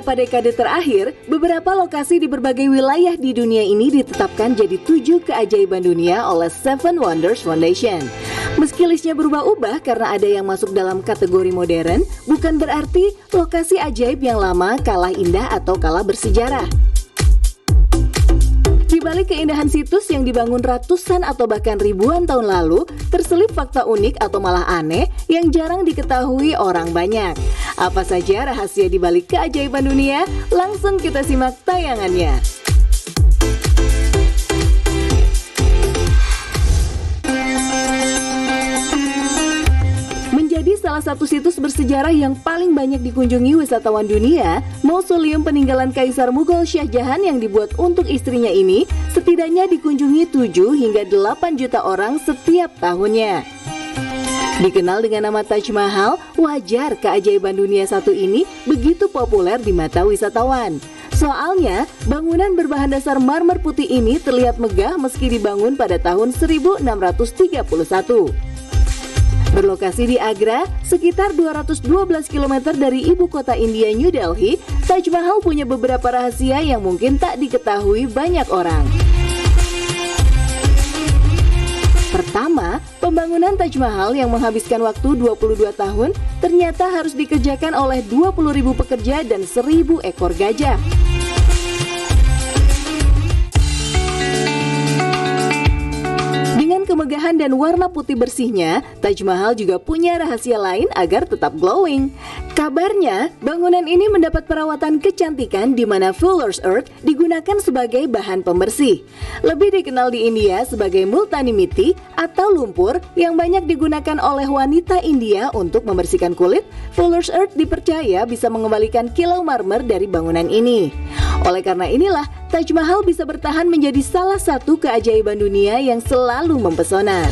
beberapa dekade terakhir, beberapa lokasi di berbagai wilayah di dunia ini ditetapkan jadi 7 keajaiban dunia oleh Seven Wonders Foundation. Meski listnya berubah-ubah karena ada yang masuk dalam kategori modern, bukan berarti lokasi ajaib yang lama kalah indah atau kalah bersejarah. Di balik keindahan situs yang dibangun ratusan atau bahkan ribuan tahun lalu, terselip fakta unik atau malah aneh yang jarang diketahui orang banyak. Apa saja rahasia di balik keajaiban dunia? Langsung kita simak tayangannya. Salah satu situs bersejarah yang paling banyak dikunjungi wisatawan dunia, Mausoleum Peninggalan Kaisar Mughal Shah Jahan yang dibuat untuk istrinya ini setidaknya dikunjungi 7 hingga 8 juta orang setiap tahunnya. Dikenal dengan nama Taj Mahal, wajar keajaiban dunia satu ini begitu populer di mata wisatawan. Soalnya, bangunan berbahan dasar marmer putih ini terlihat megah meski dibangun pada tahun 1631. Berlokasi di Agra, sekitar 212 km dari ibu kota India New Delhi, Taj Mahal punya beberapa rahasia yang mungkin tak diketahui banyak orang. Pertama, pembangunan Taj Mahal yang menghabiskan waktu 22 tahun ternyata harus dikerjakan oleh 20.000 pekerja dan 1.000 ekor gajah. Dengan kemegahan dan warna putih bersihnya, Taj Mahal juga punya rahasia lain agar tetap glowing. Kabarnya, bangunan ini mendapat perawatan kecantikan di mana Fuller's Earth digunakan sebagai bahan pembersih. Lebih dikenal di India sebagai Multani Mitti atau lumpur yang banyak digunakan oleh wanita India untuk membersihkan kulit, Fuller's Earth dipercaya bisa mengembalikan kilau marmer dari bangunan ini. Oleh karena inilah, Taj Mahal bisa bertahan menjadi salah satu keajaiban dunia yang selalu mempesona.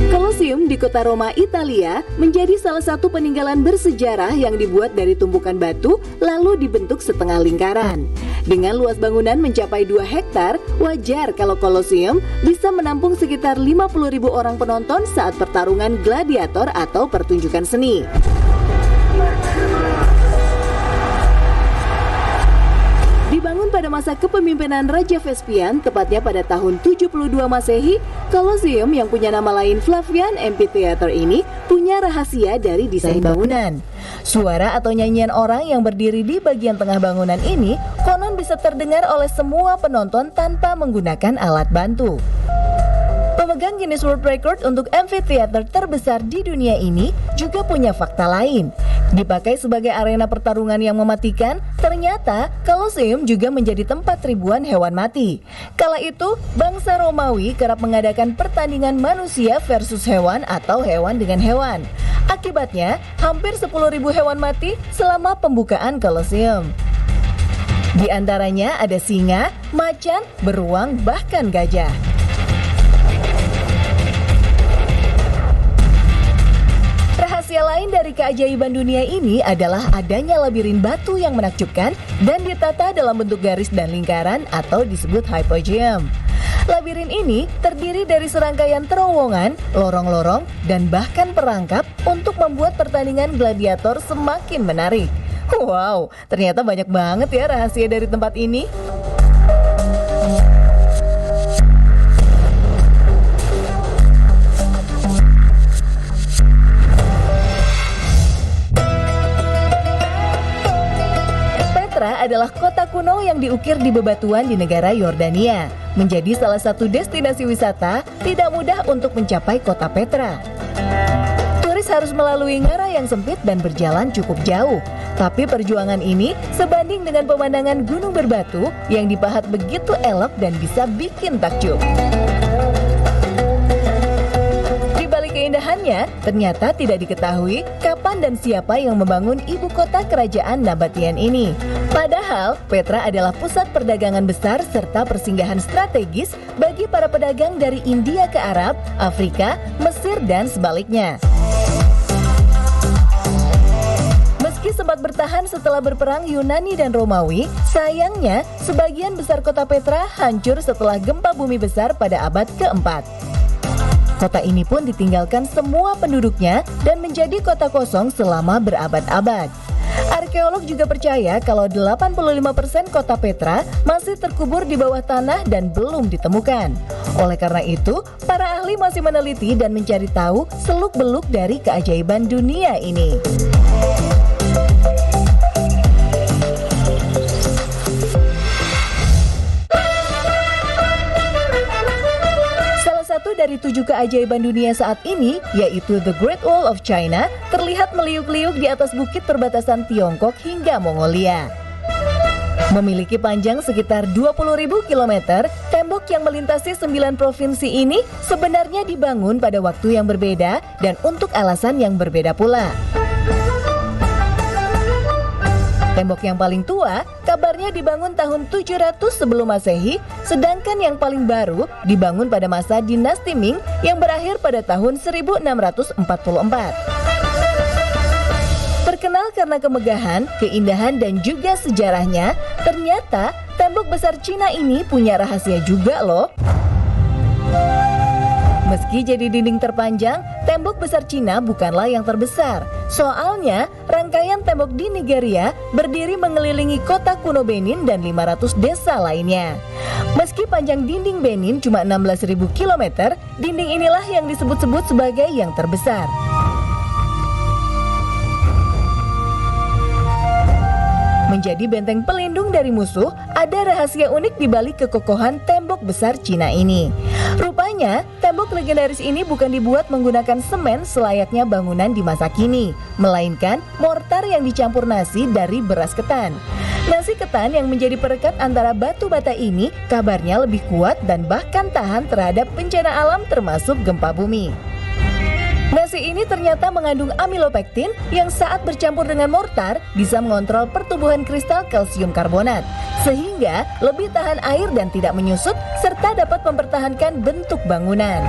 Colosseum di kota Roma, Italia, menjadi salah satu peninggalan bersejarah yang dibuat dari tumpukan batu lalu dibentuk setengah lingkaran. Dengan luas bangunan mencapai 2 hektar, wajar kalau Colosseum bisa menampung sekitar 50.000 orang penonton saat pertarungan gladiator atau pertunjukan seni. Dibangun pada masa kepemimpinan Raja Vespian, tepatnya pada tahun 72 Masehi, Colosseum yang punya nama lain Flavian Amphitheater ini punya rahasia dari desain bangunan. Suara atau nyanyian orang yang berdiri di bagian tengah bangunan ini konon bisa terdengar oleh semua penonton tanpa menggunakan alat bantu. Pemegang Guinness World Record untuk amphitheater terbesar di dunia ini juga punya fakta lain. Dipakai sebagai arena pertarungan yang mematikan, ternyata Colosseum juga menjadi tempat ribuan hewan mati. Kala itu, bangsa Romawi kerap mengadakan pertandingan manusia versus hewan atau hewan dengan hewan. Akibatnya, hampir 10.000 hewan mati selama pembukaan Colosseum. Di antaranya ada singa, macan, beruang, bahkan gajah. Rahasia lain dari keajaiban dunia ini adalah adanya labirin batu yang menakjubkan dan ditata dalam bentuk garis dan lingkaran atau disebut hypogeum. Labirin ini terdiri dari serangkaian terowongan, lorong-lorong, dan bahkan perangkap untuk membuat pertandingan gladiator semakin menarik. Wow, ternyata banyak banget ya rahasia dari tempat ini. Adalah kota kuno yang diukir di bebatuan di negara Yordania. Menjadi salah satu destinasi wisata, tidak mudah untuk mencapai kota Petra. Turis harus melalui ngara yang sempit dan berjalan cukup jauh. Tapi perjuangan ini sebanding dengan pemandangan gunung berbatu yang dipahat begitu elok dan bisa bikin takjub. Keindahannya ternyata tidak diketahui kapan dan siapa yang membangun ibu kota kerajaan Nabataean ini. Padahal Petra adalah pusat perdagangan besar serta persinggahan strategis bagi para pedagang dari India ke Arab, Afrika, Mesir dan sebaliknya. Meski sempat bertahan setelah berperang Yunani dan Romawi, sayangnya sebagian besar kota Petra hancur setelah gempa bumi besar pada abad keempat. Kota ini pun ditinggalkan semua penduduknya dan menjadi kota kosong selama berabad-abad. Arkeolog juga percaya kalau 85% kota Petra masih terkubur di bawah tanah dan belum ditemukan. Oleh karena itu, para ahli masih meneliti dan mencari tahu seluk-beluk dari keajaiban dunia ini. Dari 7 keajaiban dunia saat ini, yaitu The Great Wall of China, terlihat meliuk-liuk di atas bukit perbatasan Tiongkok hingga Mongolia. Memiliki panjang sekitar 20.000 km, tembok yang melintasi 9 provinsi ini sebenarnya dibangun pada waktu yang berbeda dan untuk alasan yang berbeda pula. Tembok yang paling tua kabarnya dibangun tahun 700 sebelum Masehi, sedangkan yang paling baru dibangun pada masa dinasti Ming yang berakhir pada tahun 1644. Terkenal karena kemegahan, keindahan dan juga sejarahnya, ternyata tembok besar Cina ini punya rahasia juga loh. Meski jadi dinding terpanjang, tembok besar Cina bukanlah yang terbesar. Soalnya, rangkaian tembok di Nigeria berdiri mengelilingi kota kuno Benin dan 500 desa lainnya. Meski panjang dinding Benin cuma 16.000 km, dinding inilah yang disebut-sebut sebagai yang terbesar. Menjadi benteng pelindung dari musuh, ada rahasia unik di balik kekokohan tembok besar Cina ini. Rupanya, tembok legendaris ini bukan dibuat menggunakan semen selayaknya bangunan di masa kini, melainkan mortar yang dicampur nasi dari beras ketan. Nasi ketan yang menjadi perekat antara batu bata ini kabarnya lebih kuat dan bahkan tahan terhadap bencana alam termasuk gempa bumi. Nasi ini ternyata mengandung amilopektin yang saat bercampur dengan mortar bisa mengontrol pertumbuhan kristal kalsium karbonat, sehingga lebih tahan air dan tidak menyusut serta dapat mempertahankan bentuk bangunan.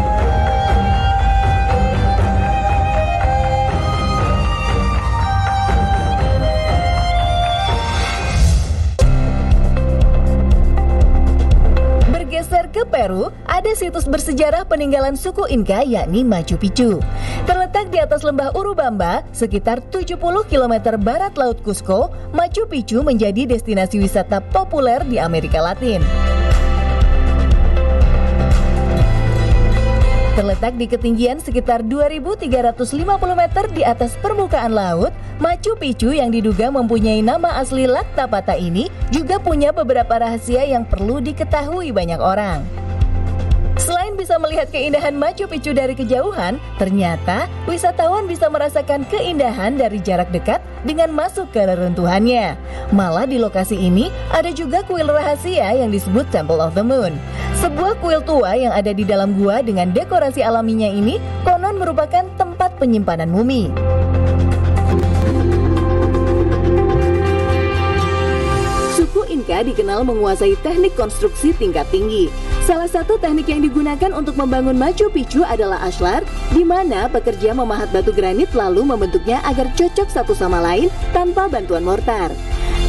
Bergeser ke Peru, ada situs bersejarah peninggalan suku Inca yakni Machu Picchu. Terletak di atas lembah Urubamba, sekitar 70 km barat Laut Cusco, Machu Picchu menjadi destinasi wisata populer di Amerika Latin. Terletak di ketinggian sekitar 2.350 meter di atas permukaan laut, Machu Picchu yang diduga mempunyai nama asli Laktapata ini juga punya beberapa rahasia yang perlu diketahui banyak orang. Selain bisa melihat keindahan Machu Picchu dari kejauhan, ternyata wisatawan bisa merasakan keindahan dari jarak dekat dengan masuk ke reruntuhannya. Malah di lokasi ini ada juga kuil rahasia yang disebut Temple of the Moon. Sebuah kuil tua yang ada di dalam gua dengan dekorasi alaminya ini konon merupakan tempat penyimpanan mumi. Suku Inca dikenal menguasai teknik konstruksi tingkat tinggi. Salah satu teknik yang digunakan untuk membangun Machu Picchu adalah ashlar, di mana pekerja memahat batu granit lalu membentuknya agar cocok satu sama lain tanpa bantuan mortar.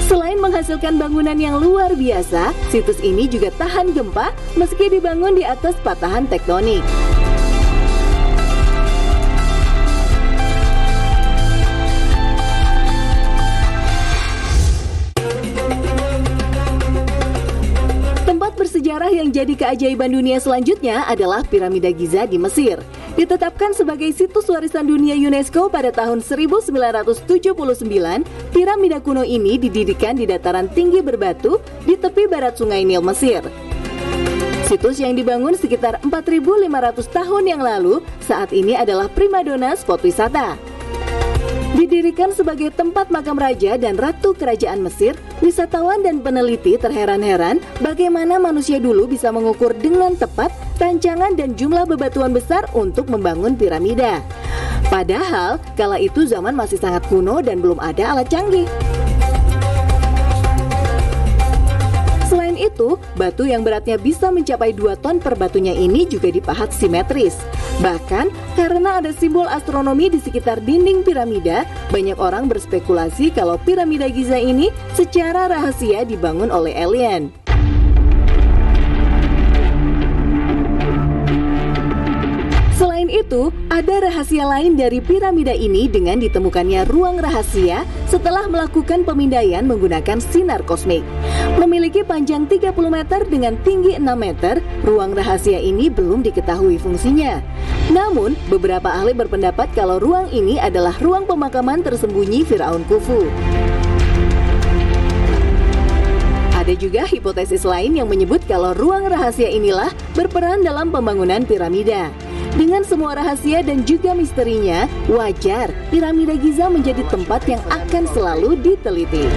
Selain menghasilkan bangunan yang luar biasa, situs ini juga tahan gempa meski dibangun di atas patahan tektonik. Bersejarah yang jadi keajaiban dunia selanjutnya adalah Piramida Giza di Mesir. Ditetapkan sebagai situs warisan dunia UNESCO pada tahun 1979, piramida kuno ini didirikan di dataran tinggi berbatu di tepi barat Sungai Nil, Mesir. Situs yang dibangun sekitar 4.500 tahun yang lalu saat ini adalah primadona spot wisata. Didirikan sebagai tempat makam raja dan ratu kerajaan Mesir, wisatawan dan peneliti terheran-heran bagaimana manusia dulu bisa mengukur dengan tepat rancangan dan jumlah bebatuan besar untuk membangun piramida. Padahal, kala itu zaman masih sangat kuno dan belum ada alat canggih. Selain itu, itu, batu yang beratnya bisa mencapai 2 ton per batunya ini juga dipahat simetris. Bahkan, karena ada simbol astronomi di sekitar dinding piramida, banyak orang berspekulasi kalau piramida Giza ini secara rahasia dibangun oleh alien. Selain itu, ada rahasia lain dari piramida ini dengan ditemukannya ruang rahasia setelah melakukan pemindaian menggunakan sinar kosmik. Memiliki panjang 30 meter dengan tinggi 6 meter, ruang rahasia ini belum diketahui fungsinya. Namun, beberapa ahli berpendapat kalau ruang ini adalah ruang pemakaman tersembunyi Firaun Khufu. Ada juga hipotesis lain yang menyebut kalau ruang rahasia inilah berperan dalam pembangunan piramida. Dengan semua rahasia dan juga misterinya, wajar piramida Giza menjadi tempat yang akan selalu diteliti.